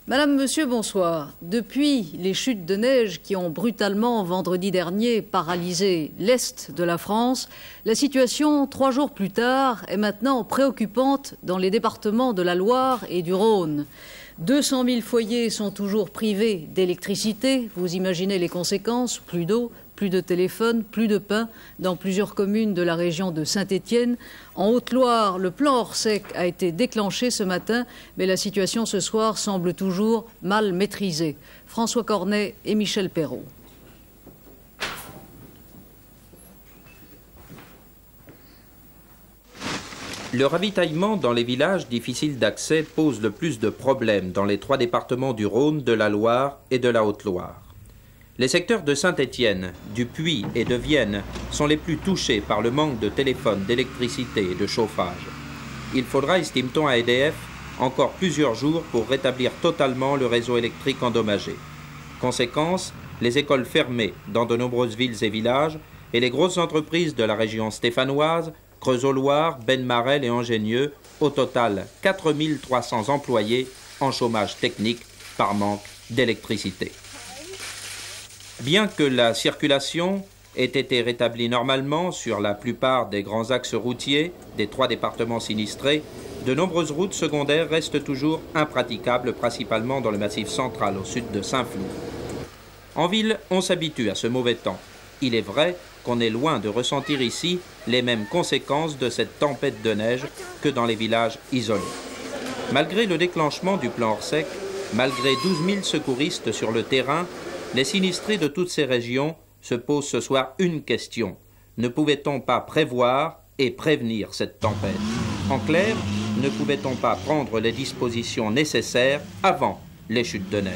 Madame, monsieur, bonsoir. Depuis les chutes de neige qui ont brutalement, vendredi dernier, paralysé l'Est de la France, la situation, 3 jours plus tard, est maintenant préoccupante dans les départements de la Loire et du Rhône. 200 000 foyers sont toujours privés d'électricité. Vous imaginez les conséquences, plus d'eau, plus de téléphone, plus de pain dans plusieurs communes de la région de Saint-Étienne. En Haute-Loire, le plan Orsec a été déclenché ce matin, mais la situation ce soir semble toujours mal maîtrisée. François Cornet et Michel Perrault. Le ravitaillement dans les villages difficiles d'accès pose le plus de problèmes dans les 3 départements du Rhône, de la Loire et de la Haute-Loire. Les secteurs de Saint-Étienne, du Puy et de Vienne sont les plus touchés par le manque de téléphone, d'électricité et de chauffage. Il faudra, estime-t-on à EDF, encore plusieurs jours pour rétablir totalement le réseau électrique endommagé. Conséquence, les écoles fermées dans de nombreuses villes et villages et les grosses entreprises de la région stéphanoise, Creusot-Loire, Ben-Marel et Angenieux, au total 4300 employés en chômage technique par manque d'électricité. Bien que la circulation ait été rétablie normalement sur la plupart des grands axes routiers des 3 départements sinistrés, de nombreuses routes secondaires restent toujours impraticables, principalement dans le massif central au sud de Saint-Flour. En ville, on s'habitue à ce mauvais temps. Il est vrai qu'on est loin de ressentir ici les mêmes conséquences de cette tempête de neige que dans les villages isolés. Malgré le déclenchement du plan Orsec, malgré 12 000 secouristes sur le terrain, les sinistrés de toutes ces régions se posent ce soir une question. Ne pouvait-on pas prévoir et prévenir cette tempête? En clair, ne pouvait-on pas prendre les dispositions nécessaires avant les chutes de neige?